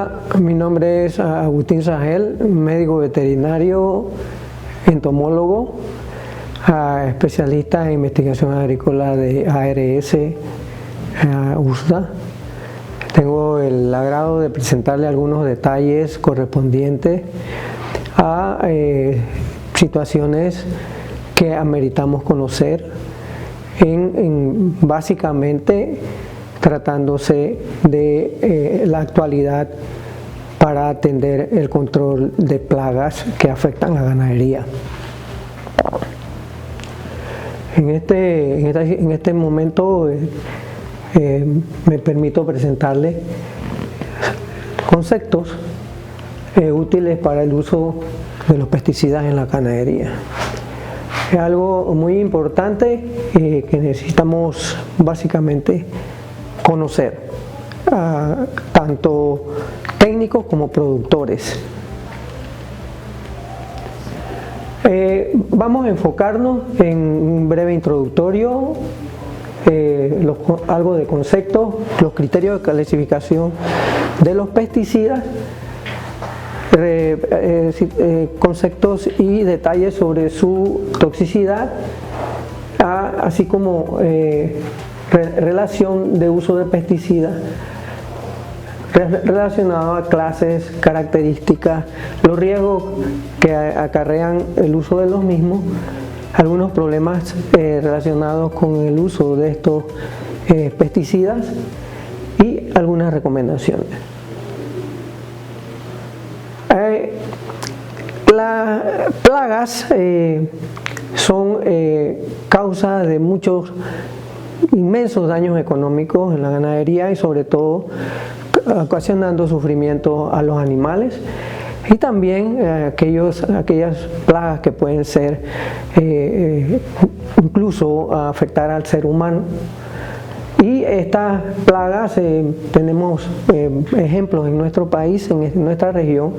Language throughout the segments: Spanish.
Hola, mi nombre es Agustín Sagel, médico veterinario, entomólogo, especialista en investigación agrícola de ARS, USDA. Tengo el agrado de presentarle algunos detalles correspondientes a situaciones que ameritamos conocer básicamente tratándose de la actualidad para atender el control de plagas que afectan a ganadería. En este momento me permito presentarles conceptos útiles para el uso de los pesticidas en la ganadería. Es algo muy importante que necesitamos básicamente conocer, tanto técnicos como productores. Vamos a enfocarnos en un breve introductorio, algo de conceptos, los criterios de clasificación de los pesticidas, conceptos y detalles sobre su toxicidad, así como relación de uso de pesticidas relacionado a clases, características, los riesgos que acarrean el uso de los mismos, algunos problemas relacionados con el uso de estos pesticidas y algunas recomendaciones. Las plagas son causa de muchos inmensos daños económicos en la ganadería y sobre todo ocasionando sufrimiento a los animales y también aquellas plagas que pueden ser incluso afectar al ser humano. Y estas plagas tenemos ejemplos en nuestro país, en nuestra región,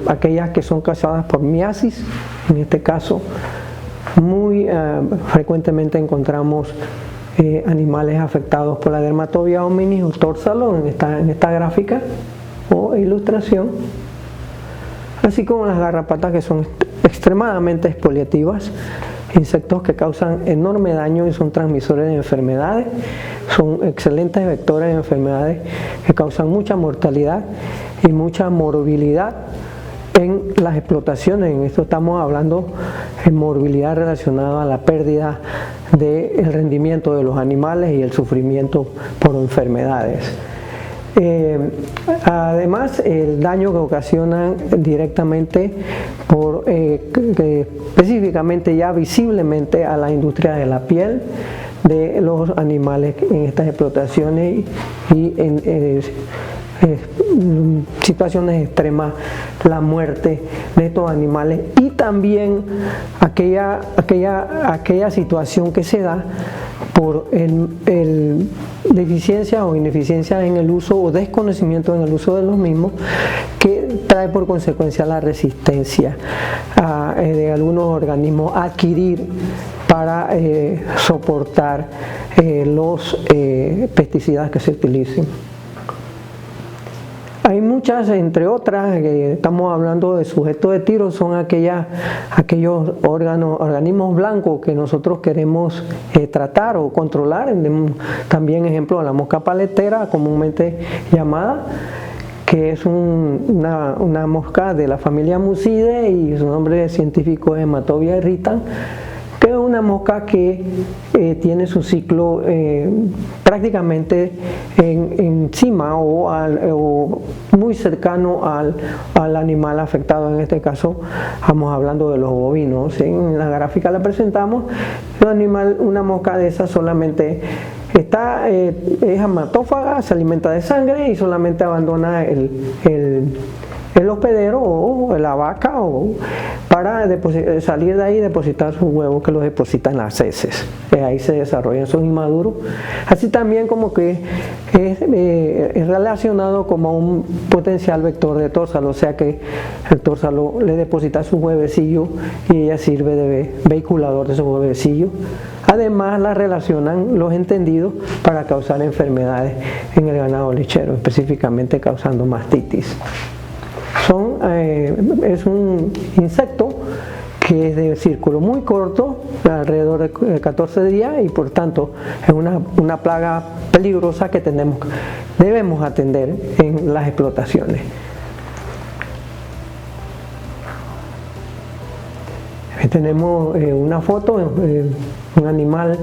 aquellas que son causadas por miasis. En este caso muy frecuentemente encontramos animales afectados por la Dermatobia hominis o Torsalon en esta gráfica o ilustración, así como las garrapatas, que son extremadamente expoliativas, insectos que causan enorme daño y son transmisores de enfermedades, son excelentes vectores de enfermedades que causan mucha mortalidad y mucha morbilidad en las explotaciones. En esto estamos hablando de morbilidad relacionada a la pérdida del rendimiento de los animales y el sufrimiento por enfermedades. Además, el daño que ocasionan directamente específicamente ya visiblemente a la industria de la piel de los animales en estas explotaciones y en situaciones extremas, la muerte de estos animales y también aquella situación que se da por deficiencia o ineficiencia en el uso o desconocimiento en el uso de los mismos, que trae por consecuencia la resistencia de algunos organismos a adquirir para soportar los pesticidas que se utilicen. Hay muchas, entre otras, que estamos hablando de sujetos de tiro, son aquellos organismos blancos que nosotros queremos tratar o controlar. También ejemplo, la mosca paletera, comúnmente llamada, que es una mosca de la familia Mucidae y su nombre científico es Hematobia irritan, que es una mosca que tiene su ciclo prácticamente encima o muy cercano al animal afectado. En este caso estamos hablando de los bovinos. En la gráfica la presentamos. Una mosca de esas solamente es hematófaga, se alimenta de sangre y solamente abandona el el hospedero o la vaca, o para salir de ahí y depositar sus huevos, que los deposita en las heces. Ahí se desarrollan sus inmaduros. Así también como que es relacionado como un potencial vector de tórsalo, o sea que el tórsalo le deposita sus huevecillos y ella sirve de vehiculador de esos huevecillos. Además la relacionan los entendidos para causar enfermedades en el ganado lechero, específicamente causando mastitis. Es un insecto que es de círculo muy corto, alrededor de 14 días, y por tanto es una plaga peligrosa que debemos atender en las explotaciones. Tenemos una foto, un animal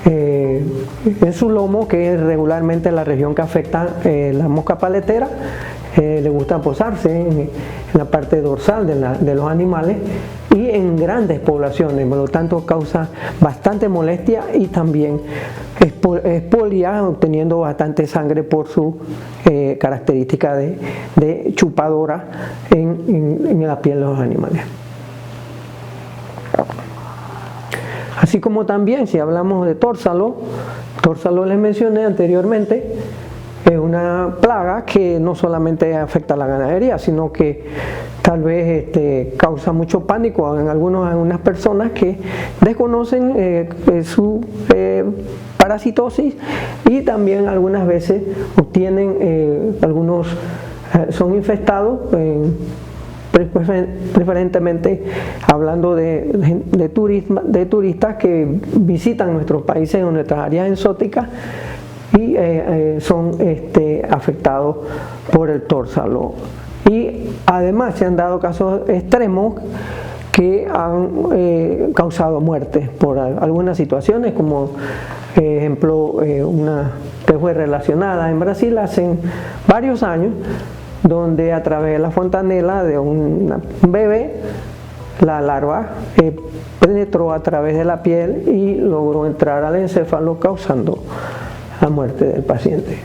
en su lomo, que es regularmente la región que afecta la mosca paletera. Le gusta posarse en la parte dorsal de los animales y en grandes poblaciones, por lo tanto causa bastante molestia y también expolia, obteniendo bastante sangre por su característica de chupadora en la piel de los animales. Así como también, si hablamos de tórsalo les mencioné anteriormente, es una plaga que no solamente afecta a la ganadería, sino que tal vez causa mucho pánico en algunas personas que desconocen su parasitosis, y también algunas veces obtienen, son infestados, preferentemente hablando de turistas que visitan nuestros países o nuestras áreas exóticas, y son afectados por el tórsalo. Y además se han dado casos extremos que han causado muerte por algunas situaciones, como ejemplo una que fue relacionada en Brasil hace varios años, donde a través de la fontanela de un bebé, la larva penetró a través de la piel y logró entrar al encéfalo, causando la muerte del paciente.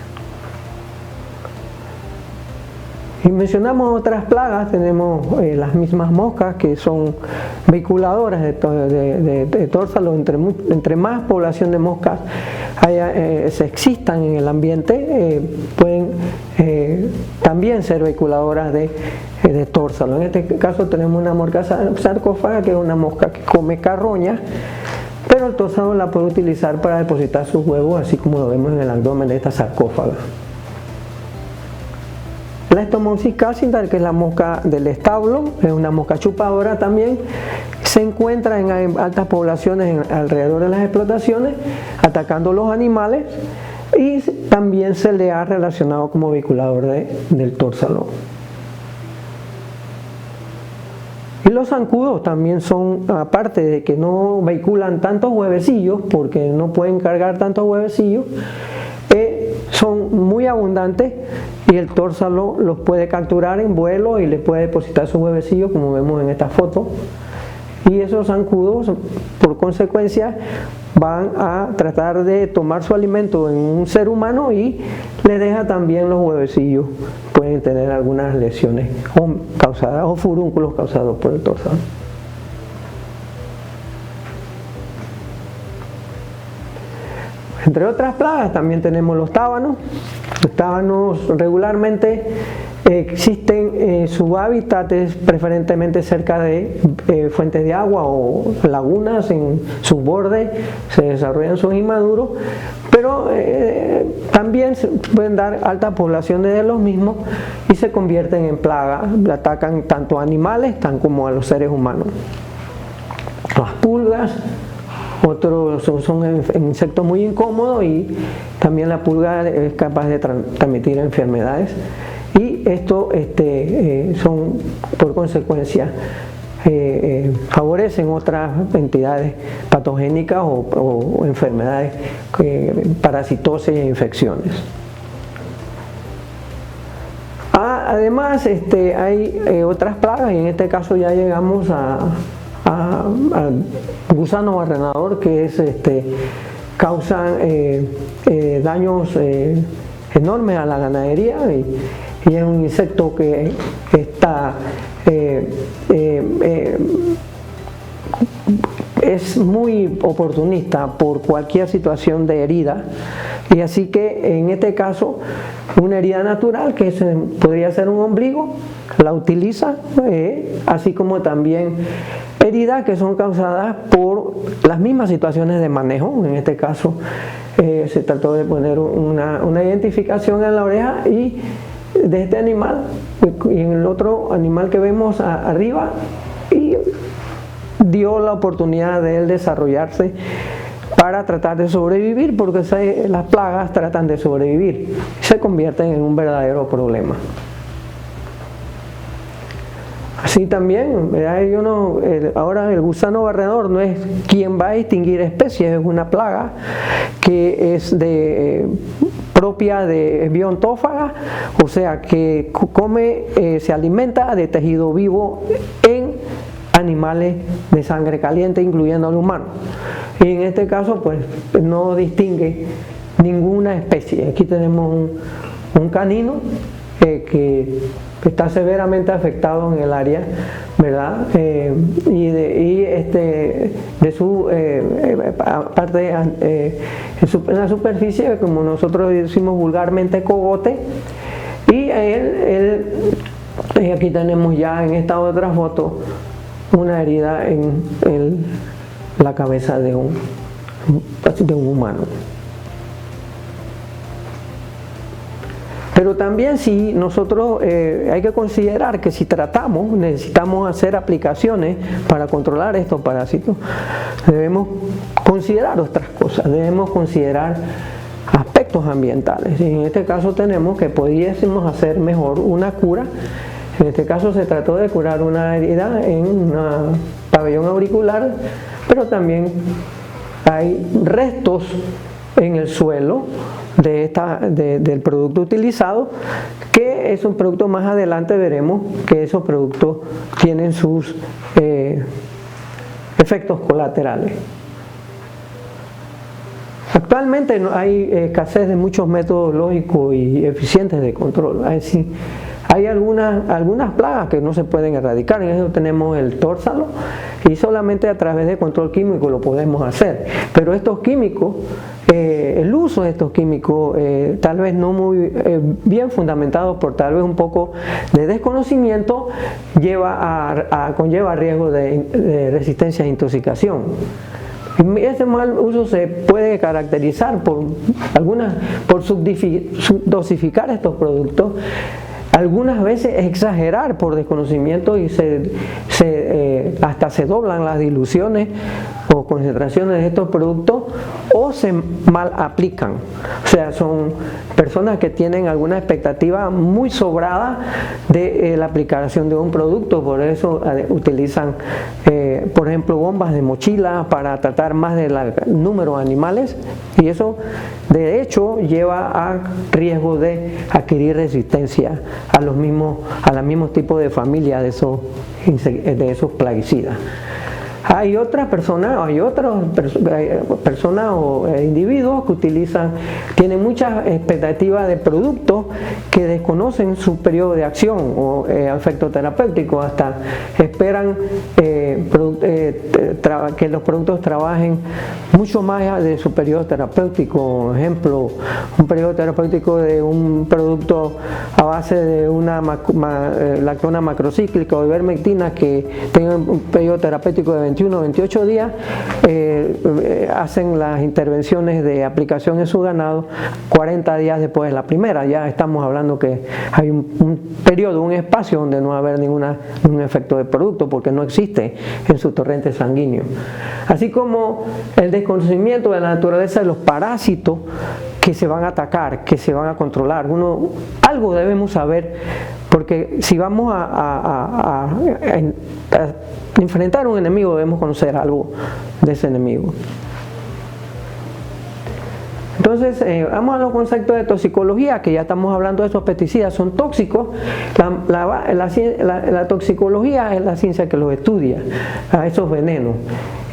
Y mencionamos otras plagas, tenemos las mismas moscas, que son vehiculadoras de tórsalo. Entre más población de moscas se existan en el ambiente, pueden también ser vehiculadoras de tórsalo. En este caso tenemos una mosca sarcófaga, que es una mosca que come carroña, pero el tórsalo la puede utilizar para depositar sus huevos, así como lo vemos en el abdomen de esta sarcófaga. La Stomopsis calcifer, que es la mosca del establo, es una mosca chupadora también, se encuentra en altas poblaciones alrededor de las explotaciones, atacando los animales, y también se le ha relacionado como vehiculador del tórsalo. Y los zancudos también son, aparte de que no vehiculan tantos huevecillos, porque no pueden cargar tantos huevecillos, son muy abundantes, y el tórsalo los puede capturar en vuelo y le puede depositar sus huevecillos, como vemos en esta foto. Y esos zancudos, por consecuencia, van a tratar de tomar su alimento en un ser humano y le deja también los huevecillos. Pueden tener algunas lesiones causadas o furúnculos causados por el tórsalo. Entre otras plagas también tenemos los tábanos. Los tábanos regularmente existen, su hábitat es preferentemente cerca de fuentes de agua o lagunas, en sus bordes se desarrollan sus inmaduros, pero también se pueden dar altas poblaciones de los mismos y se convierten en plaga. Atacan tanto a animales como a los seres humanos. Las pulgas, otros son insectos muy incómodos, y también la pulga es capaz de transmitir enfermedades, y esto son, por consecuencia, favorecen otras entidades patogénicas o enfermedades, parasitosis e infecciones. Además, hay otras plagas, y en este caso ya llegamos al gusano barrenador, que causan daños enormes a la ganadería, y es un insecto que está es muy oportunista por cualquier situación de herida, y así que en este caso una herida natural que podría ser un ombligo la utiliza, así como también heridas que son causadas por las mismas situaciones de manejo. En este caso se trató de poner una identificación en la oreja y de este animal y en el otro animal que vemos arriba, y dio la oportunidad de él desarrollarse para tratar de sobrevivir, porque las plagas tratan de sobrevivir, se convierten en un verdadero problema. Así también, ahora el gusano barredor no es quien va a extinguir especies, es una plaga que es propia de biontófaga, o sea que se alimenta de tejido vivo en animales de sangre caliente, incluyendo al humano. Y en este caso pues no distingue ninguna especie. Aquí tenemos un canino que está severamente afectado en el área, ¿verdad? De su parte en la superficie, como nosotros decimos vulgarmente, cogote, y aquí tenemos ya en esta otra foto una herida en la cabeza de un humano. Pero también si nosotros hay que considerar que si necesitamos hacer aplicaciones para controlar estos parásitos, debemos considerar otras cosas, debemos considerar aspectos ambientales. Y en este caso tenemos que pudiésemos hacer mejor una cura. En este caso se trató de curar una herida en un pabellón auricular, pero también hay restos en el suelo del producto utilizado, que es un producto, más adelante veremos que esos productos tienen sus efectos colaterales. Actualmente hay escasez de muchos métodos lógicos y eficientes de control. Hay algunas plagas que no se pueden erradicar. En eso tenemos el tórsalo, y solamente a través de control químico lo podemos hacer. Pero estos químicos, el uso de estos químicos, tal vez no muy bien fundamentado por tal vez un poco de desconocimiento, conlleva riesgo de resistencia e intoxicación. Este mal uso se puede caracterizar por subdosificar estos productos, algunas veces exagerar por desconocimiento, y hasta se doblan las diluciones o concentraciones de estos productos, o se mal aplican. O sea, son personas que tienen alguna expectativa muy sobrada de la aplicación de un producto, por eso utilizan por ejemplo bombas de mochila para tratar más del número de animales, y eso de hecho lleva a riesgo de adquirir resistencia a los mismos tipos de familia de esos plaguicidas. Hay otras personas o individuos que tienen mucha expectativa de productos que desconocen su periodo de acción o efecto terapéutico, hasta esperan que los productos trabajen mucho más de su periodo terapéutico. Por ejemplo, un periodo terapéutico de un producto a base de una lactona macrocíclica o ivermectina que tenga un periodo terapéutico de 21-28 días, hacen las intervenciones de aplicación en su ganado 40 días después de la primera. Ya estamos hablando que hay un periodo, un espacio donde no va a haber ningún efecto de producto, porque no existe en su torrente sanguíneo. Así como el desconocimiento de la naturaleza de los parásitos que se van a atacar, que se van a controlar. Algo debemos saber, porque si vamos a enfrentar a un enemigo, debemos conocer algo de ese enemigo. Entonces, vamos a los conceptos de toxicología, que ya estamos hablando de esos pesticidas, son tóxicos. La toxicología es la ciencia que los estudia, a esos venenos.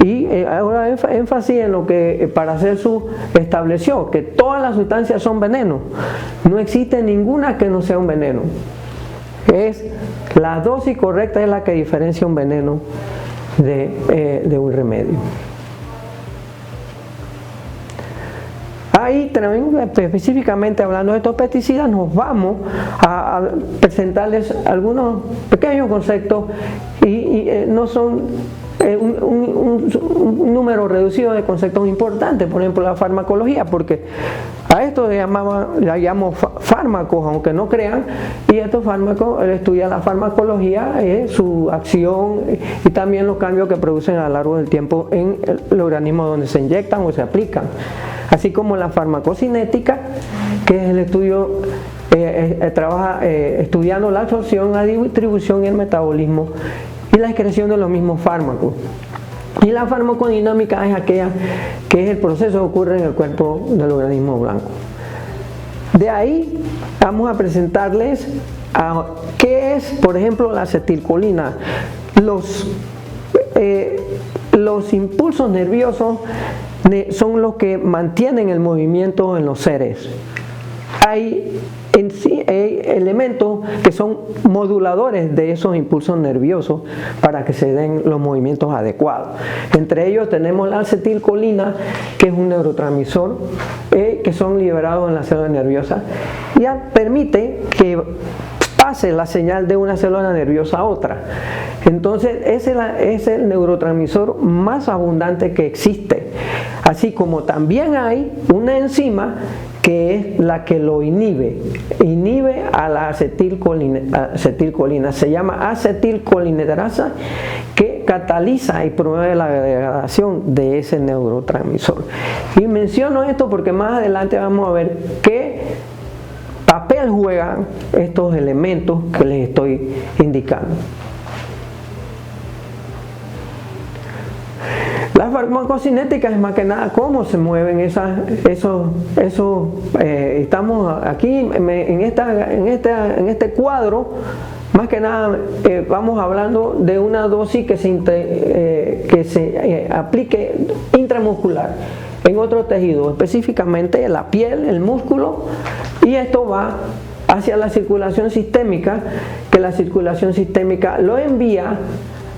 Y ahora énfasis en lo que Paracelsus estableció, que todas las sustancias son venenos. No existe ninguna que no sea un veneno. La dosis correcta es la que diferencia un veneno de un remedio. Ahí también, específicamente hablando de estos pesticidas, nos vamos a presentarles algunos pequeños conceptos y no son un número reducido de conceptos importantes. Por ejemplo, la farmacología, porque a esto le llamo fármacos, aunque no crean, y estos fármacos, él estudia la farmacología, su acción y también los cambios que producen a lo largo del tiempo en el organismo donde se inyectan o se aplican. Así como la farmacocinética, que es el estudio, trabaja estudiando la absorción, la distribución y el metabolismo y la excreción de los mismos fármacos. Y la farmacodinámica es aquella que es el proceso que ocurre en el cuerpo del organismo blanco. De ahí vamos a presentarles qué es, por ejemplo, la acetilcolina. Los impulsos nerviosos son los que mantienen el movimiento en los seres. Hay elementos que son moduladores de esos impulsos nerviosos para que se den los movimientos adecuados. Entre ellos tenemos la acetilcolina, que es un neurotransmisor que son liberados en la célula nerviosa y permite que pase la señal de una célula nerviosa a otra. Entonces es el neurotransmisor más abundante que existe, así como también hay una enzima que es la que lo inhibe a la acetilcolina, se llama acetilcolinesterasa, que cataliza y promueve la degradación de ese neurotransmisor. Y menciono esto porque más adelante vamos a ver qué papel juegan estos elementos que les estoy indicando. La farmacocinética es más que nada cómo se mueven estamos aquí en este cuadro, más que nada vamos hablando de una dosis que se aplique intramuscular en otro tejido, específicamente la piel, el músculo, y esto va hacia la circulación sistémica, que la circulación sistémica lo envía,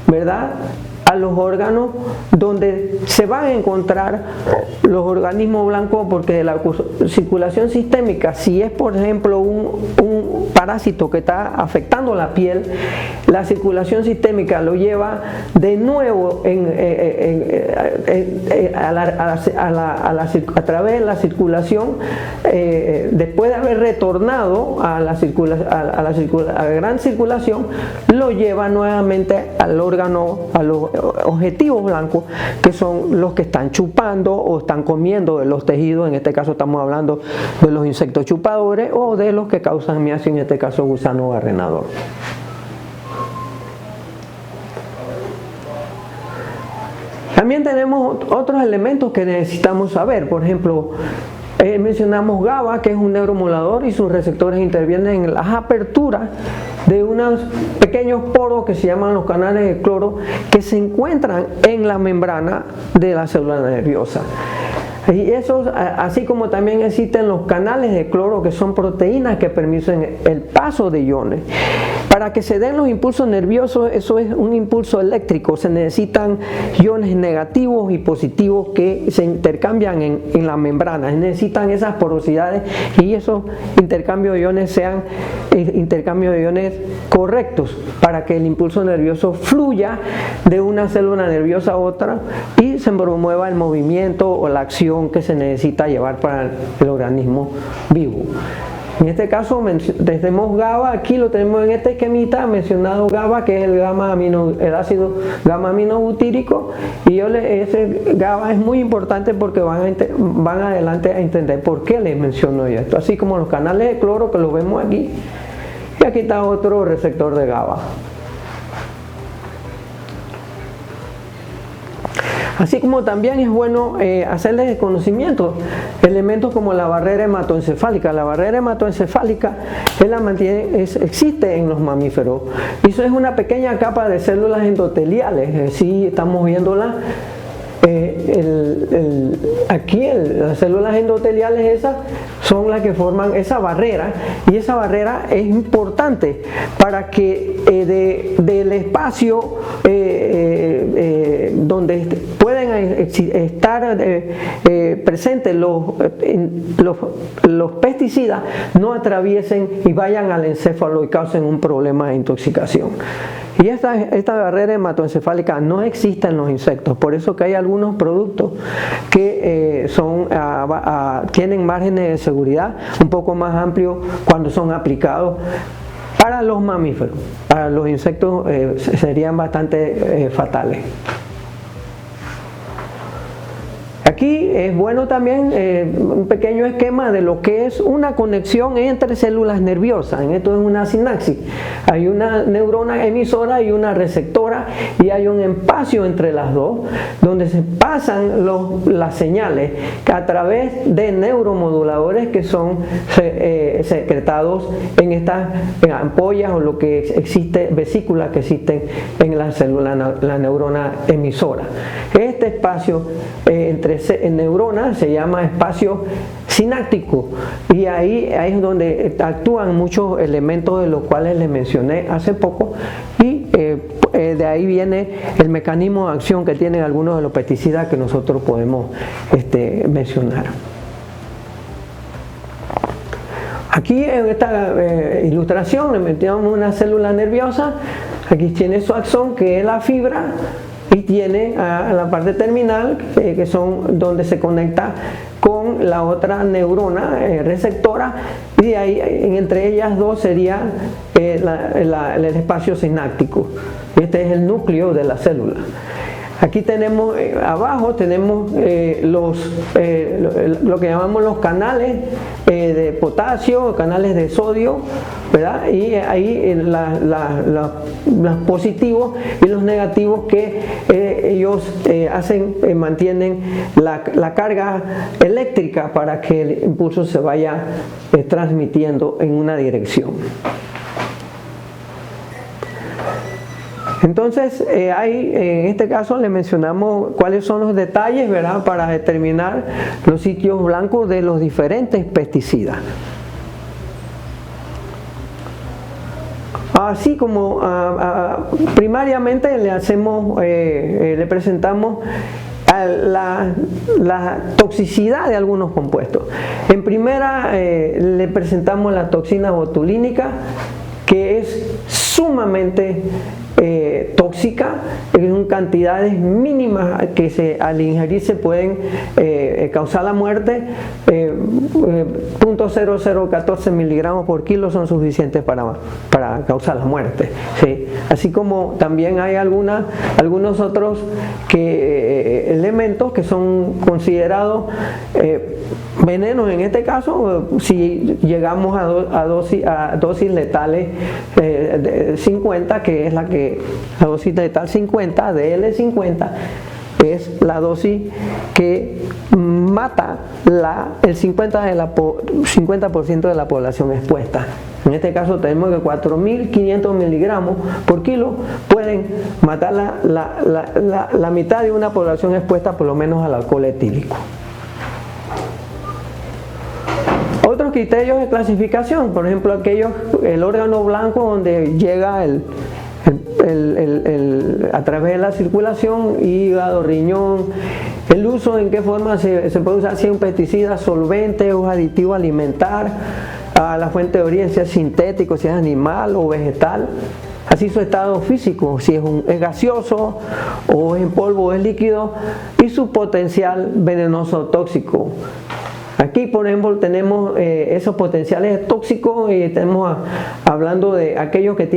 ¿verdad?, a los órganos donde se van a encontrar los organismos blancos, porque de la circulación sistémica, si es por ejemplo un parásito que está afectando la piel, la circulación sistémica lo lleva de nuevo a través de la circulación, después de haber retornado a la gran circulación, lo lleva nuevamente al órgano, a los objetivos blancos, que son los que están chupando o están comiendo de los tejidos. En este caso estamos hablando de los insectos chupadores o de los que causan miasis, en este caso gusano barrenador. También tenemos otros elementos que necesitamos saber. Por ejemplo, mencionamos GABA, que es un neuromodulador, y sus receptores intervienen en las aperturas de unos pequeños poros que se llaman los canales de cloro, que se encuentran en la membrana de la célula nerviosa. Y esos, así como también existen los canales de cloro, que son proteínas que permiten el paso de iones. Para que se den los impulsos nerviosos, eso es un impulso eléctrico, se necesitan iones negativos y positivos que se intercambian en la membrana, se necesitan esas porosidades y esos intercambios de iones sean intercambios de iones correctos para que el impulso nervioso fluya de una célula nerviosa a otra y se promueva el movimiento o la acción que se necesita llevar para el organismo vivo. En este caso tenemos GABA, aquí lo tenemos en este esquemita mencionado GABA, que es el ácido gamma aminobutírico, y ese GABA es muy importante porque van adelante a entender por qué les menciono yo esto, así como los canales de cloro que los vemos aquí, y aquí está otro receptor de GABA. Así como también es bueno hacerles de conocimiento elementos como la barrera hematoencefálica. La barrera hematoencefálica existe en los mamíferos. Y eso es una pequeña capa de células endoteliales. Sí, estamos viéndola. Aquí las células endoteliales esas son las que forman esa barrera, y esa barrera es importante para que del espacio donde pueden estar presentes los pesticidas no atraviesen y vayan al encéfalo y causen un problema de intoxicación. Y esta barrera hematoencefálica no existe en los insectos, por eso que hay algunos productos que tienen márgenes de seguridad un poco más amplios cuando son aplicados para los mamíferos. Para los insectos serían bastante fatales. Aquí es bueno también un pequeño esquema de lo que es una conexión entre células nerviosas. En esto es una sinapsis. Hay una neurona emisora y una receptora, y hay un espacio entre las dos donde se pasan las señales a través de neuromoduladores que son secretados en estas ampollas o lo que existe, vesículas que existen en la célula, la neurona emisora. Este espacio entre neuronas se llama espacio sináptico, y ahí es donde actúan muchos elementos de los cuales les mencioné hace poco, y de ahí viene el mecanismo de acción que tienen algunos de los pesticidas que nosotros podemos mencionar. Aquí en esta ilustración le metemos una célula nerviosa. Aquí tiene su axón, que es la fibra, y tiene a la parte terminal, que son donde se conecta con la otra neurona receptora, y de ahí entre ellas dos sería el espacio sináptico. Este es el núcleo de la célula. Aquí tenemos, abajo tenemos lo que llamamos los canales de potasio, canales de sodio, ¿verdad? Y ahí los positivos y los negativos que ellos mantienen la carga eléctrica para que el impulso se vaya transmitiendo en una dirección. Entonces, en este caso le mencionamos cuáles son los detalles, ¿verdad?, para determinar los sitios blancos de los diferentes pesticidas. Así como primariamente le presentamos la toxicidad de algunos compuestos. En primera le presentamos la toxina botulínica, que es sumamente tóxica, en cantidades mínimas que al ingerirse pueden causar la muerte. 0.0014 miligramos por kilo son suficientes para causar la muerte, ¿sí? Así como también hay algunos otros elementos que son considerados venenos. En este caso, si llegamos a dosis letales de 50, que es la dosis letal 50, DL50, es la dosis que mata el 50% de la población expuesta. En este caso tenemos que 4.500 miligramos por kilo pueden matar la mitad de una población expuesta por lo menos al alcohol etílico. Otros criterios de clasificación, por ejemplo, el órgano blanco donde llega a través de la circulación, hígado, riñón, el uso, en qué forma se puede usar, si es un pesticida, solvente o aditivo alimentar, la fuente de origen, si es sintético, si es animal o vegetal, así su estado físico, si es gaseoso o es en polvo o es líquido, y su potencial venenoso tóxico. Aquí, por ejemplo, tenemos esos potenciales tóxicos, y estamos hablando de aquellos que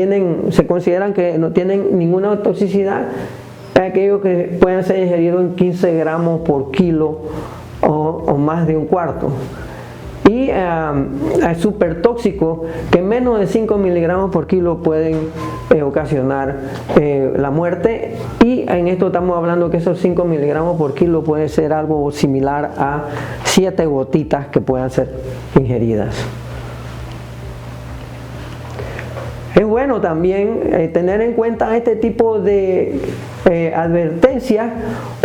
se consideran que no tienen ninguna toxicidad, aquellos que pueden ser ingeridos en 15 gramos por kilo o más de un cuarto. y súper tóxico, que menos de 5 miligramos por kilo pueden ocasionar la muerte, y en esto estamos hablando que esos 5 miligramos por kilo puede ser algo similar a 7 gotitas que puedan ser ingeridas. Es bueno también tener en cuenta este tipo de advertencias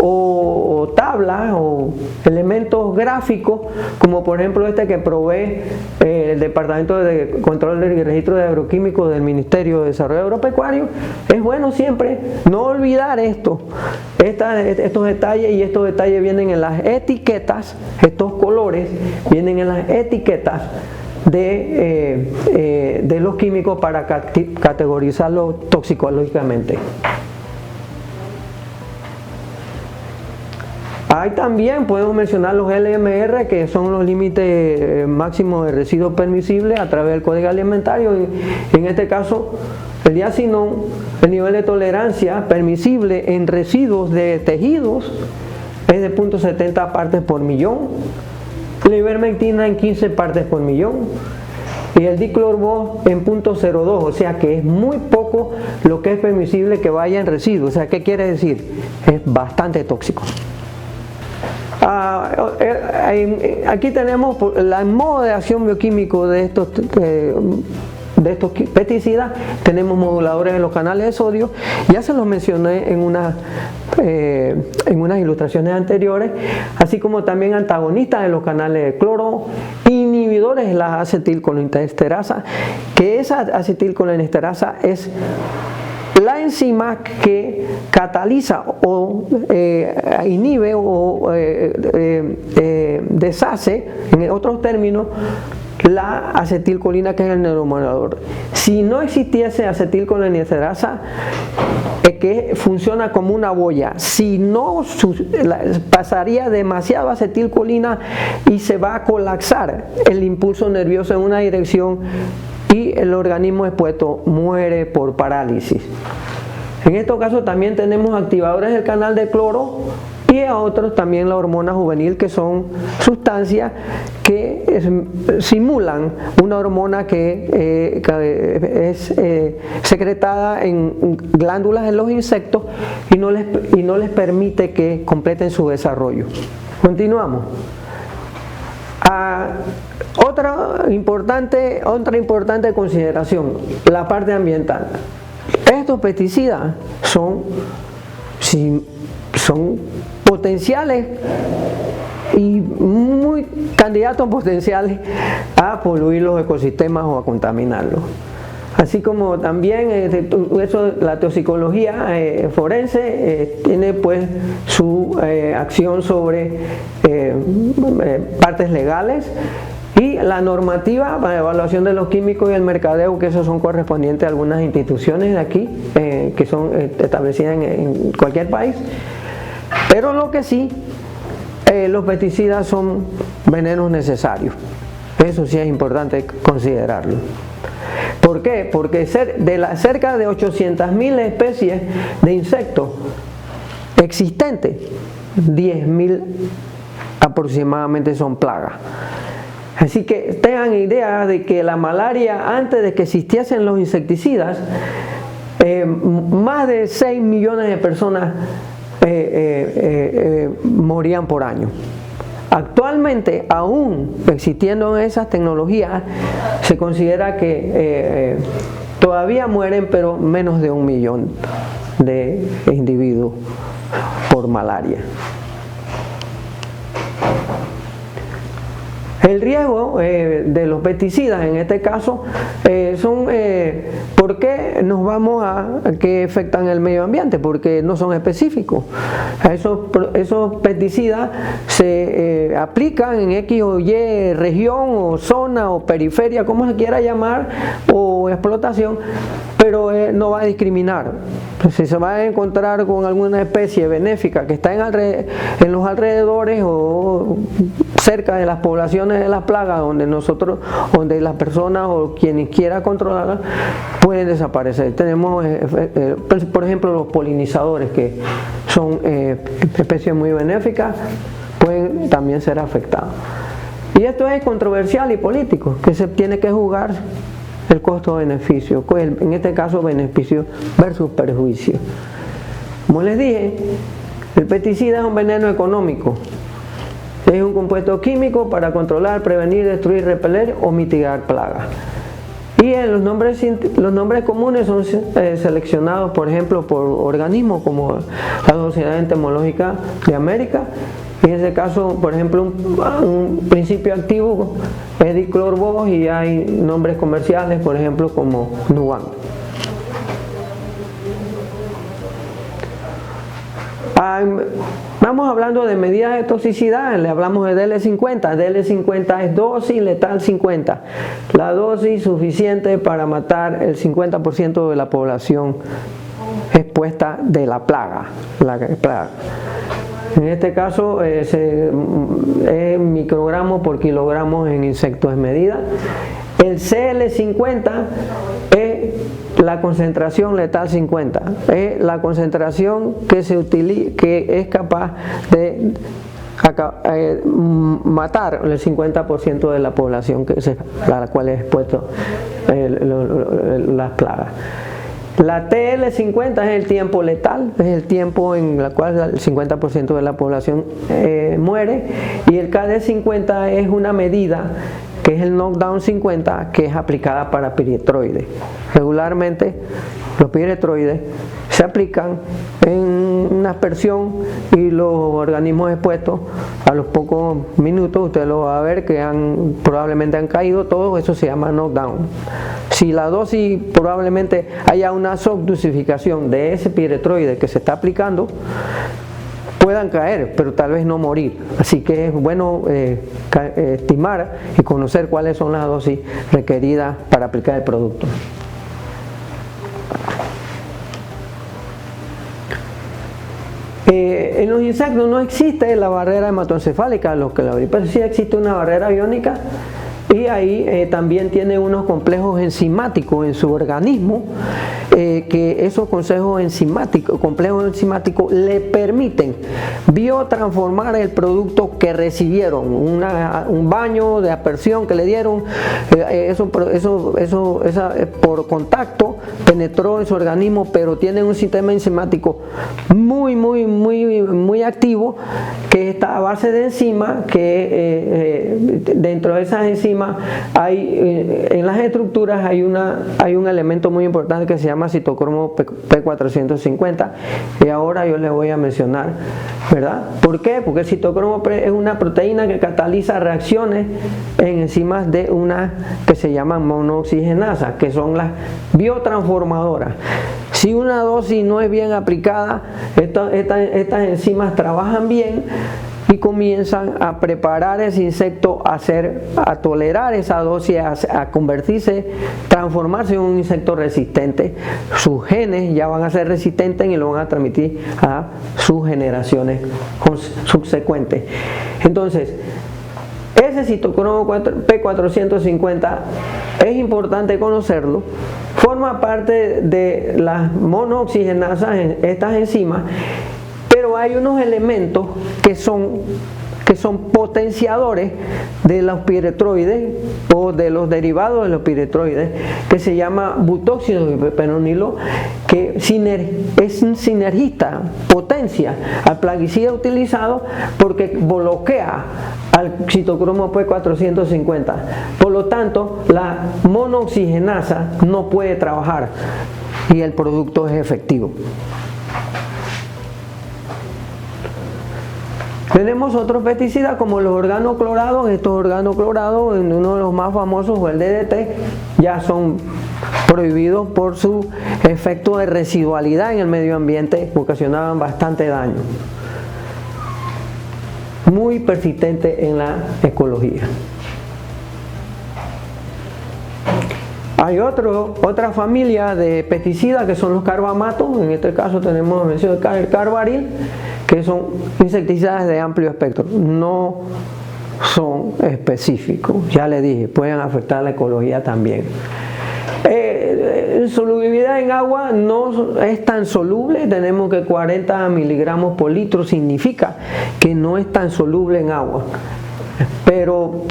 o tablas o elementos gráficos, como por ejemplo este que provee el Departamento de Control y Registro de Agroquímicos del Ministerio de Desarrollo Agropecuario. Es bueno siempre no olvidar estos detalles, y estos detalles vienen en las etiquetas, estos colores vienen en las etiquetas de los químicos para categorizarlos toxicológicamente. Ahí también podemos mencionar los LMR, que son los límites máximos de residuos permisibles a través del Código Alimentario. En este caso, el diacinón, el nivel de tolerancia permisible en residuos de tejidos es de 0.70 partes por millón. La ivermectina en 15 partes por millón, y el diclorvos en 0.02, o sea que es muy poco lo que es permisible que vaya en residuos. O sea, ¿qué quiere decir? Es bastante tóxico. Aquí tenemos el modo de acción bioquímico de estos pesticidas. Tenemos moduladores en los canales de sodio, ya se los mencioné en unas ilustraciones anteriores, así como también antagonistas de los canales de cloro, inhibidores de la acetilcolinesterasa, que esa acetilcolinesterasa es la enzima que cataliza o inhibe o deshace, en otros términos, la acetilcolina, que es el neuromodulador. Si no existiese acetilcolinesterasa, que funciona como una boya, si no pasaría demasiado acetilcolina y se va a colapsar el impulso nervioso en una dirección y el organismo expuesto muere por parálisis. En estos casos también tenemos activadores del canal de cloro, y a otros también la hormona juvenil, que son sustancias que simulan una hormona que es secretada en glándulas en los insectos y no les permite que completen su desarrollo. Continuamos. Otra importante consideración, la parte ambiental. Estos pesticidas son potenciales y muy candidatos potenciales a poluir los ecosistemas o a contaminarlos. Así como también la toxicología forense tiene pues su acción sobre partes legales, y la normativa para evaluación de los químicos y el mercadeo, que esos son correspondientes a algunas instituciones de aquí, que son establecidas en cualquier país. Pero lo que sí, los pesticidas son venenos necesarios. Eso sí es importante considerarlo. ¿Por qué? Porque cerca de 800.000 especies de insectos existentes, 10.000 aproximadamente son plagas. Así que tengan idea de que la malaria, antes de que existiesen los insecticidas, más de 6 millones de personas morían por año. Actualmente, aún existiendo esas tecnologías, se considera que todavía mueren, pero menos de 1 millón de individuos por malaria. El riesgo de los pesticidas en este caso son ¿por qué nos vamos a que afectan el medio ambiente? Porque no son específicos. Esos pesticidas se aplican en X o Y región o zona o periferia, como se quiera llamar, o explotación, pero no va a discriminar. Si se va a encontrar con alguna especie benéfica que está en los alrededores o cerca de las poblaciones de las plagas, donde las personas o quienes quieran controlarlas pueden desaparecer. Tenemos por ejemplo los polinizadores, que son especies muy benéficas, pueden también ser afectados. Y Y esto es controversial y político, que se tiene que jugar el costo-beneficio, en este caso beneficio versus perjuicio. Como les dije, el pesticida es un veneno económico. Es un compuesto químico para controlar, prevenir, destruir, repeler o mitigar plagas. Y los nombres comunes son seleccionados, por ejemplo, por organismos como la Sociedad Entomológica de América. Y en ese caso, por ejemplo, un principio activo es diclorbos, y hay nombres comerciales, por ejemplo, como Nuban. Vamos hablando de medidas de toxicidad, le hablamos de DL50. DL50 es dosis letal 50, la dosis suficiente para matar el 50% de la población expuesta de la plaga. En este caso es microgramos por kilogramos en insectos es medida. El CL50 es la concentración letal 50, es la concentración que se utiliza, que es capaz de matar el 50% de la población a la cual es expuesto las plagas. La TL50 es el tiempo letal, es el tiempo en el cual el 50% de la población muere, y el KD50 es una medida que es el knockdown 50, que es aplicada para piretroides. Regularmente los piretroides se aplican en una aspersión y los organismos expuestos a los pocos minutos, usted lo va a ver que probablemente han caído todos. Eso se llama knockdown. Si la dosis, probablemente haya una subdosificación de ese piretroide que se está aplicando, puedan caer, pero tal vez no morir. Así que es bueno estimar y conocer cuáles son las dosis requeridas para aplicar el producto. En los insectos no existe la barrera hematoencefálica, pero sí existe una barrera iónica, y ahí también tiene unos complejos enzimáticos en su organismo, que esos complejos enzimáticos le permiten biotransformar el producto que recibieron, un baño de aspersión que le dieron, por contacto penetró en su organismo, pero tiene un sistema enzimático muy activo, que está a base de enzimas, que dentro de esas enzimas en las estructuras hay un elemento muy importante que se llama citocromo P450, y ahora yo les voy a mencionar, ¿verdad? ¿Por qué? Porque el citocromo es una proteína que cataliza reacciones en enzimas de una que se llaman monooxigenasa, que son las biotransformadoras. Si una dosis no es bien aplicada, estas enzimas trabajan bien y comienzan a preparar ese insecto a tolerar esa dosis, a convertirse, transformarse en un insecto resistente. Sus genes ya van a ser resistentes y lo van a transmitir a sus generaciones subsecuentes. Entonces, ese citocromo P450 es importante conocerlo. Forma parte de las monooxigenasas, estas enzimas, pero hay unos elementos que son potenciadores de los piretroides o de los derivados de los piretroides, que se llama butóxido de peronilo, que es un sinergista, potencia al plaguicida utilizado porque bloquea al citocromo P450. Por lo tanto, la monooxigenasa no puede trabajar y el producto es efectivo. Tenemos otros pesticidas como los organoclorados. Estos organoclorados, uno de los más famosos, o el DDT, ya son prohibidos por su efecto de residualidad en el medio ambiente, ocasionaban bastante daño. Muy persistente en la ecología. Hay otra familia de pesticidas que son los carbamatos. En este caso tenemos mención el carbaril, que son insecticidas de amplio espectro. No son específicos, ya les dije, pueden afectar la ecología también. Solubilidad en agua no es tan soluble, tenemos que 40 miligramos por litro significa que no es tan soluble en agua. pero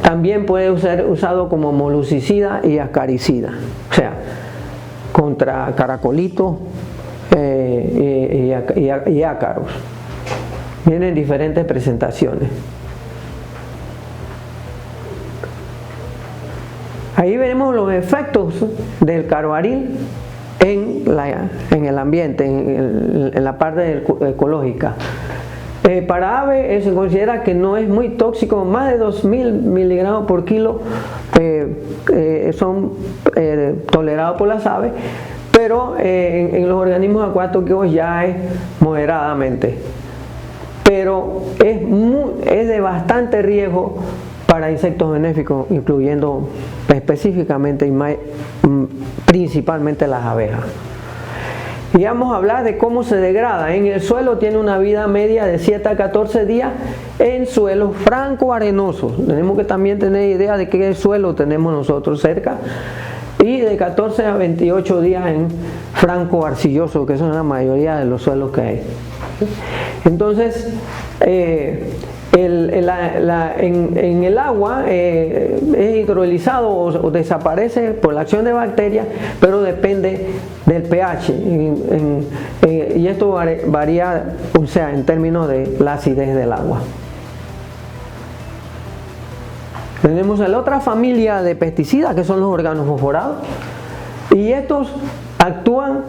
también puede ser usado como molucicida y ascaricida, o sea, contra caracolitos y ácaros. Vienen diferentes presentaciones. Ahí vemos los efectos del carbaryl en el ambiente, en la parte ecológica. Para aves se considera que no es muy tóxico, más de 2000 miligramos por kilo son tolerados por las aves, pero en los organismos acuáticos ya es moderadamente. Pero es de bastante riesgo para insectos benéficos, incluyendo específicamente y principalmente las abejas. Y vamos a hablar de cómo se degrada. En el suelo tiene una vida media de 7 a 14 días en suelos franco-arenosos. Tenemos que también tener idea de qué suelo tenemos nosotros cerca. Y de 14 a 28 días en franco-arcilloso, que son la mayoría de los suelos que hay. Entonces, en el agua es hidrolizado o desaparece por la acción de bacterias, pero depende del pH y esto varía, o sea, en términos de la acidez del agua. Tenemos la otra familia de pesticidas, que son los organofosforados, y estos actúan,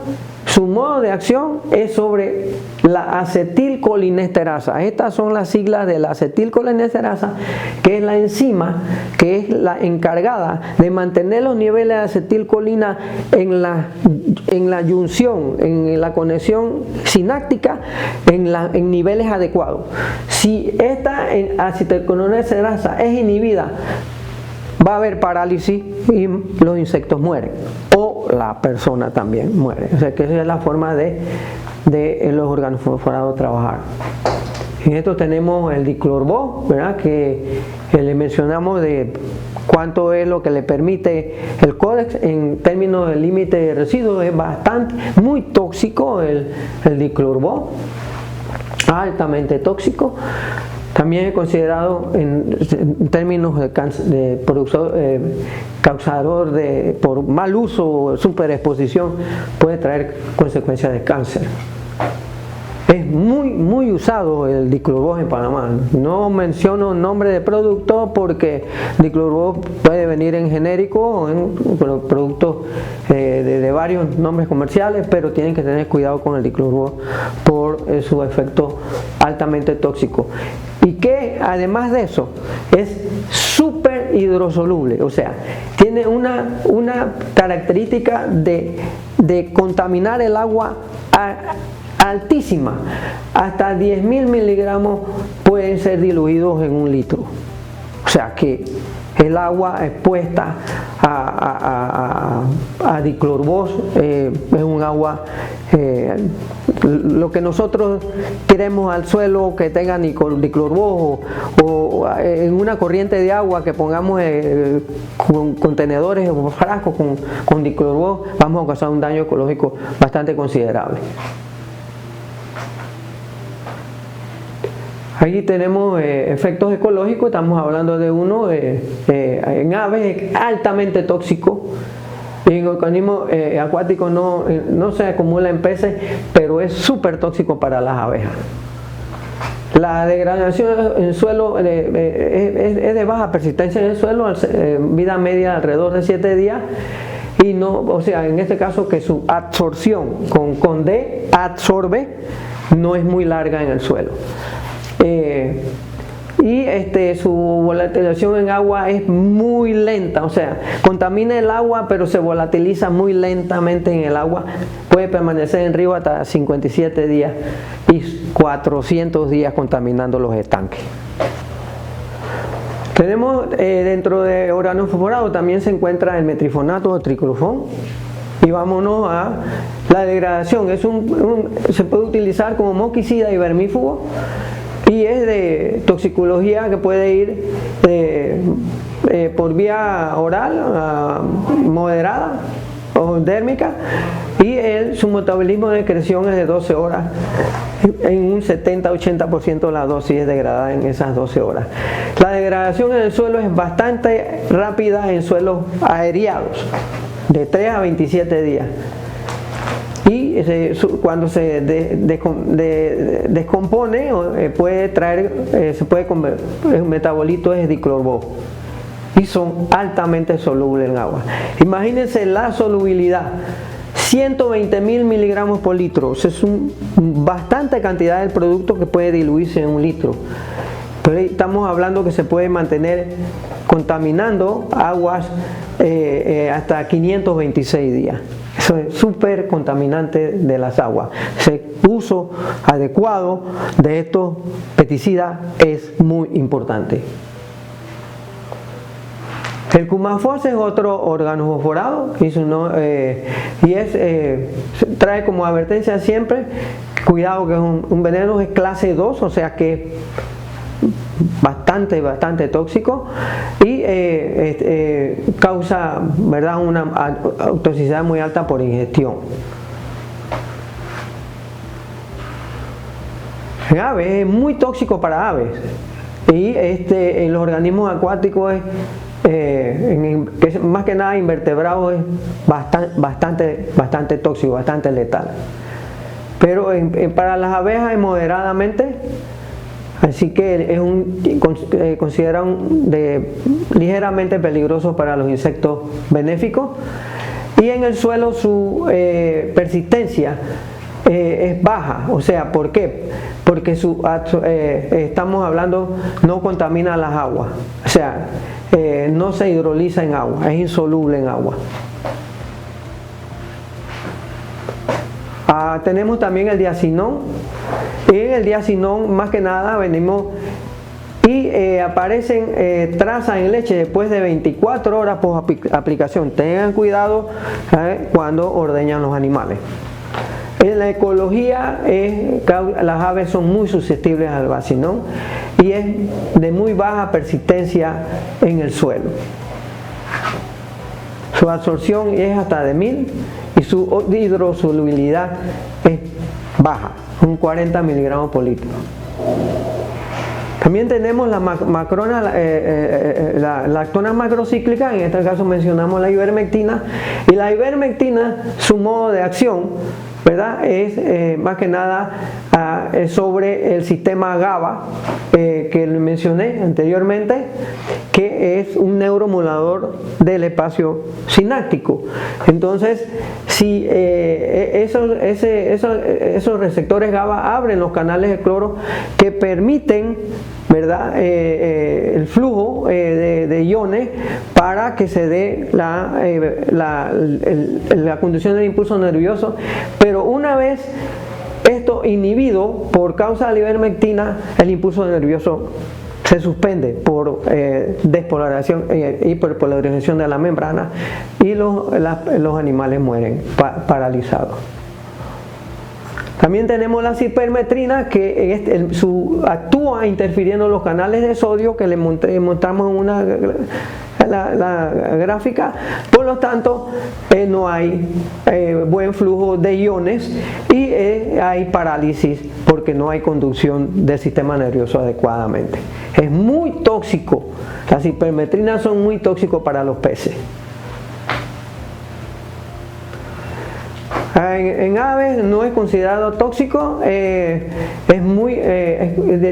su modo de acción es sobre la acetilcolinesterasa. Estas son las siglas de la acetilcolinesterasa, que es la enzima que es la encargada de mantener los niveles de acetilcolina en la yunción, en la conexión sináptica, en niveles adecuados. Si esta acetilcolinesterasa es inhibida, va a haber parálisis y los insectos mueren, o la persona también muere. O sea que esa es la forma de los organofosforados trabajar. En esto tenemos el diclorvos, ¿verdad? Que le mencionamos de cuánto es lo que le permite el códex en términos del límite de residuos. Es muy tóxico el diclorvos, altamente tóxico. También es considerado en términos de causador por mal uso o superexposición, puede traer consecuencias de cáncer. Es muy usado el diclorvos en Panamá. No menciono nombre de producto porque diclorvos puede venir en genérico o en productos de varios nombres comerciales, pero tienen que tener cuidado con el diclorvos por su efecto altamente tóxico. Y que además de eso es súper hidrosoluble, o sea, tiene una característica de contaminar el agua altísima. Hasta 10.000 miligramos pueden ser diluidos en 1 litro. O sea que el agua expuesta a diclorvos es un agua, lo que nosotros queremos al suelo que tenga diclorvos, o en una corriente de agua que pongamos contenedores o frascos con diclorvos, vamos a causar un daño ecológico bastante considerable. Aquí tenemos efectos ecológicos. Estamos hablando de uno en aves altamente tóxico, y en organismos acuáticos no se acumula en peces, pero es súper tóxico para las abejas. La degradación en suelo es de baja persistencia en el suelo, vida media alrededor de 7 días, y no, o sea, en este caso que su absorción con D, absorbe, no es muy larga en el suelo. Y su volatilización en agua es muy lenta, o sea, contamina el agua pero se volatiliza muy lentamente en el agua. Puede permanecer en río hasta 57 días y 400 días contaminando los estanques. Tenemos dentro de organofosforados también se encuentra el metrifonato o triclofón. Y vámonos a la degradación. Se puede utilizar como mosquicida y vermífugo, y es de toxicología que puede ir por vía oral moderada o dérmica, y su metabolismo de excreción es de 12 horas. En un 70-80% la dosis es degradada en esas 12 horas. La degradación en el suelo es bastante rápida en suelos aereados, de 3 a 27 días. Y cuando se descompone, puede traer, el metabolito es diclorbo y son altamente solubles en agua. Imagínense la solubilidad, 120.000 miligramos por litro. O sea, es bastante cantidad del producto que puede diluirse en un litro. Pero estamos hablando que se puede mantener contaminando aguas hasta 526 días. Eso es súper contaminante de las aguas. El uso adecuado de estos pesticidas es muy importante. El Cumafos es otro orgánulo fosforado trae como advertencia siempre, cuidado que es un veneno, es clase 2, o sea que bastante tóxico y causa, ¿verdad?, una toxicidad muy alta por ingestión. En aves es muy tóxico para aves y en los organismos acuáticos más que nada invertebrados es bastante tóxico, bastante letal. Pero para las abejas es moderadamente. Así que es consideran ligeramente peligroso para los insectos benéficos. Y en el suelo su persistencia es baja. O sea, ¿por qué? Porque estamos hablando, no contamina las aguas. O sea, no se hidroliza en agua, es insoluble en agua. Tenemos también el diacinón. Y en el diacinón, más que nada, venimos y aparecen trazas en leche después de 24 horas por aplicación. Tengan cuidado cuando ordeñan los animales. En la ecología, las aves son muy susceptibles al diacinón y es de muy baja persistencia en el suelo. Su absorción es hasta de 1000 y su hidrosolubilidad es baja, un 40 miligramos por litro. También tenemos la lactonas macrocíclicas, en este caso mencionamos la ivermectina, y la ivermectina, su modo de acción, ¿verdad?, es más que nada sobre el sistema GABA que mencioné anteriormente, que es un neuromodulador del espacio sináptico. Entonces, si esos receptores GABA abren los canales de cloro que permiten, ¿verdad?, el flujo de iones para que se dé la conducción del impulso nervioso, pero una vez esto inhibido por causa de la ivermectina, el impulso nervioso se suspende por despolarización, hiperpolarización de la membrana y los animales mueren paralizados. También tenemos la cipermetrina que actúa interfiriendo los canales de sodio que le mostramos en la gráfica. Por lo tanto, no hay buen flujo de iones y hay parálisis porque no hay conducción del sistema nervioso adecuadamente. Es muy tóxico. Las cipermetrinas son muy tóxicos para los peces. En aves no es considerado tóxico,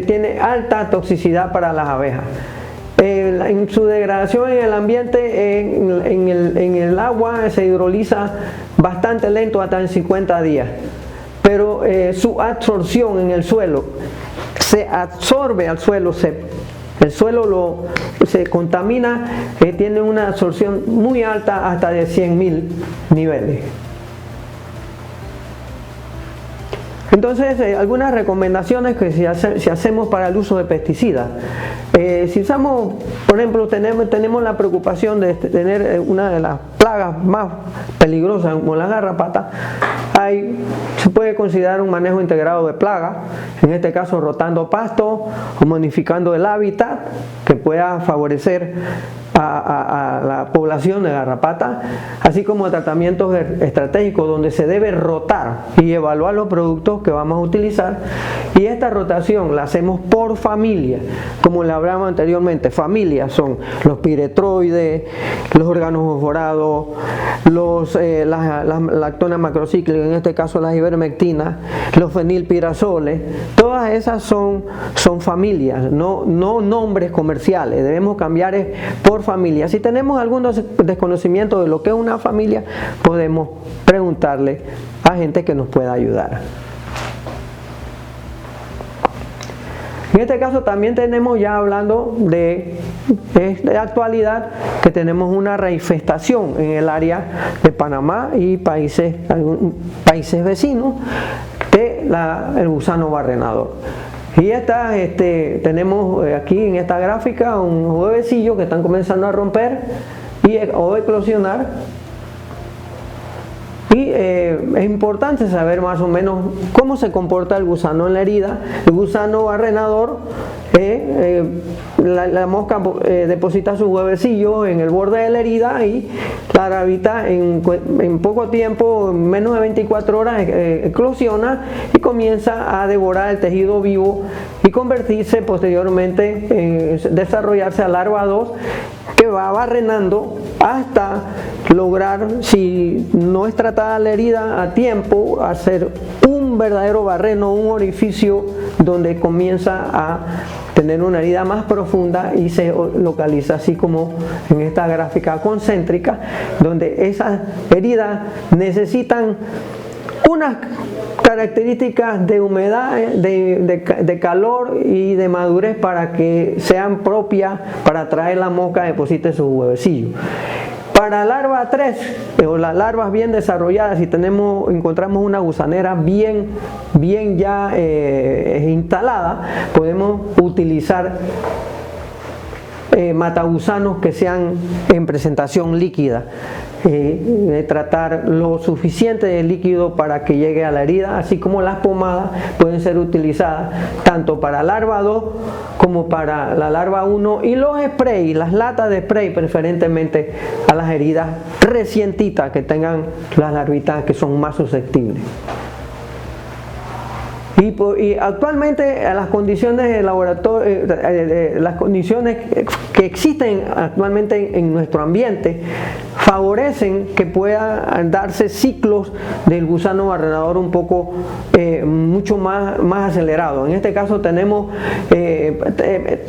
tiene alta toxicidad para las abejas. En su degradación en el ambiente, en el agua, se hidroliza bastante lento, hasta en 50 días. Pero su absorción en el suelo, se absorbe al suelo, el suelo se contamina, tiene una absorción muy alta, hasta de 100.000 niveles. Entonces, algunas recomendaciones que si hacemos para el uso de pesticidas. Si usamos, por ejemplo, tenemos la preocupación de tener una de las plagas más peligrosas como la garrapata, se puede considerar un manejo integrado de plagas, en este caso rotando pasto o modificando el hábitat que pueda favorecer la población de garrapata, así como tratamientos estratégicos donde se debe rotar y evaluar los productos que vamos a utilizar, y esta rotación la hacemos por familia, como le hablamos anteriormente. Familias son los piretroides, los órganos fosforados, las lactonas macrocíclicas, en este caso las ivermectinas, los fenilpirazoles. Todas esas son familias, no nombres comerciales. Debemos cambiar por familia. Si tenemos algún desconocimiento de lo que es una familia, podemos preguntarle a gente que nos pueda ayudar. En este caso también tenemos, ya hablando de actualidad, que tenemos una reinfestación en el área de Panamá y países vecinos del gusano barrenador. Y tenemos aquí en esta gráfica un huevecillo que están comenzando a romper o eclosionar. Y es importante saber más o menos cómo se comporta el gusano en la herida. El gusano barrenador, la mosca deposita sus huevecillos en el borde de la herida y la larvita en poco tiempo, en menos de 24 horas, eclosiona y comienza a devorar el tejido vivo y convertirse posteriormente, desarrollarse a larva 2, que va barrenando hasta lograr, si no es tratada la herida a tiempo, hacer un verdadero barreno, un orificio donde comienza a tener una herida más profunda y se localiza, así como en esta gráfica concéntrica, donde esas heridas necesitan unas características de humedad, de calor y de madurez para que sean propias para atraer la mosca a deposite sus huevecillos. Para larva 3, o las larvas bien desarrolladas, si encontramos una gusanera bien ya instalada, podemos utilizar matagusanos que sean en presentación líquida. Tratar lo suficiente de líquido para que llegue a la herida, así como las pomadas pueden ser utilizadas tanto para larva 2 como para la larva 1, y los sprays, las latas de spray, preferentemente a las heridas recientitas que tengan las larvitas que son más susceptibles. Y actualmente las condiciones de laboratorio, las condiciones que existen actualmente en nuestro ambiente favorecen que puedan darse ciclos del gusano barrenador un poco mucho más acelerados. En este caso tenemos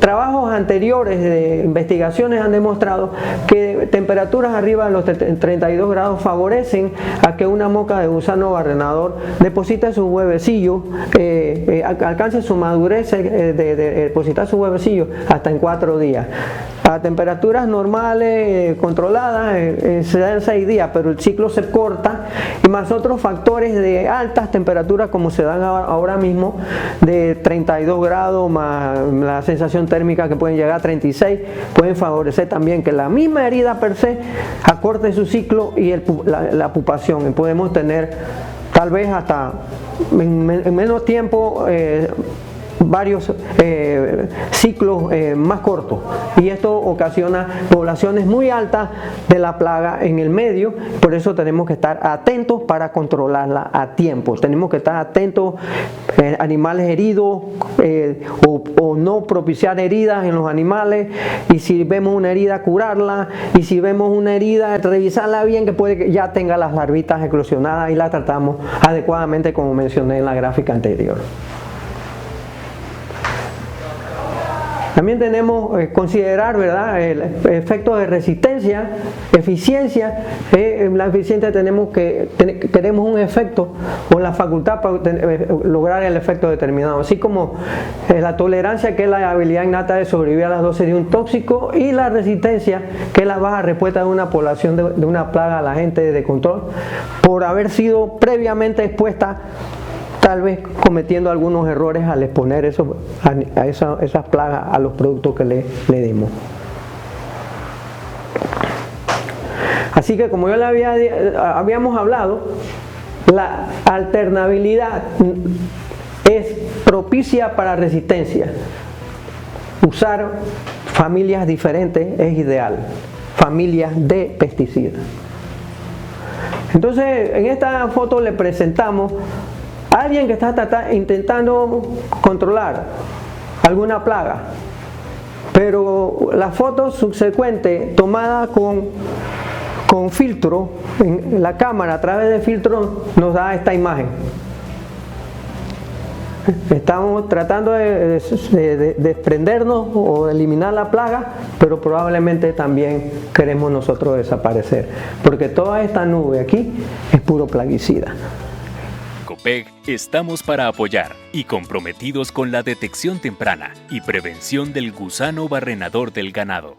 trabajos anteriores de investigaciones han demostrado que temperaturas arriba de los 32 grados favorecen a que una mosca de gusano barrenador deposite sus huevecillos, alcance su madurez de depositar sus huevecillos hasta en 4 días. A temperaturas normales, controladas, se dan 6 días, pero el ciclo se corta, y más otros factores de altas temperaturas como se dan ahora mismo, de 32 grados, más la sensación térmica que pueden llegar a 36, pueden favorecer también que la misma herida per se acorte su ciclo y la pupación. Y podemos tener tal vez hasta en menos tiempo varios ciclos más cortos, y esto ocasiona poblaciones muy altas de la plaga en el medio. Por eso tenemos que estar atentos para controlarla a tiempo. Tenemos que estar atentos animales heridos o no propiciar heridas en los animales, y si vemos una herida curarla, y si vemos una herida revisarla bien, que puede que ya tenga las larvitas eclosionadas, y la tratamos adecuadamente como mencioné en la gráfica anterior. También tenemos que considerar, ¿verdad?, el efecto de resistencia, eficiencia. La eficiencia queremos un efecto o la facultad para lograr el efecto determinado, así como la tolerancia, que es la habilidad innata de sobrevivir a las dosis de un tóxico, y la resistencia, que es la baja respuesta de una población de una plaga al agente de control por haber sido previamente expuesta, tal vez cometiendo algunos errores al exponer esas plagas a los productos que le dimos. Así que, como ya habíamos hablado, la alternabilidad es propicia para resistencia. Usar familias diferentes es ideal. familias de pesticidas. Entonces, en esta foto le presentamos a alguien que está intentando controlar alguna plaga, pero la foto subsecuente tomada con filtro, en la cámara a través de filtro nos da esta imagen. Estamos tratando de desprendernos o eliminar la plaga, pero probablemente también queremos nosotros desaparecer, porque toda esta nube aquí es puro plaguicida. COPEG estamos para apoyar y comprometidos con la detección temprana y prevención del gusano barrenador del ganado.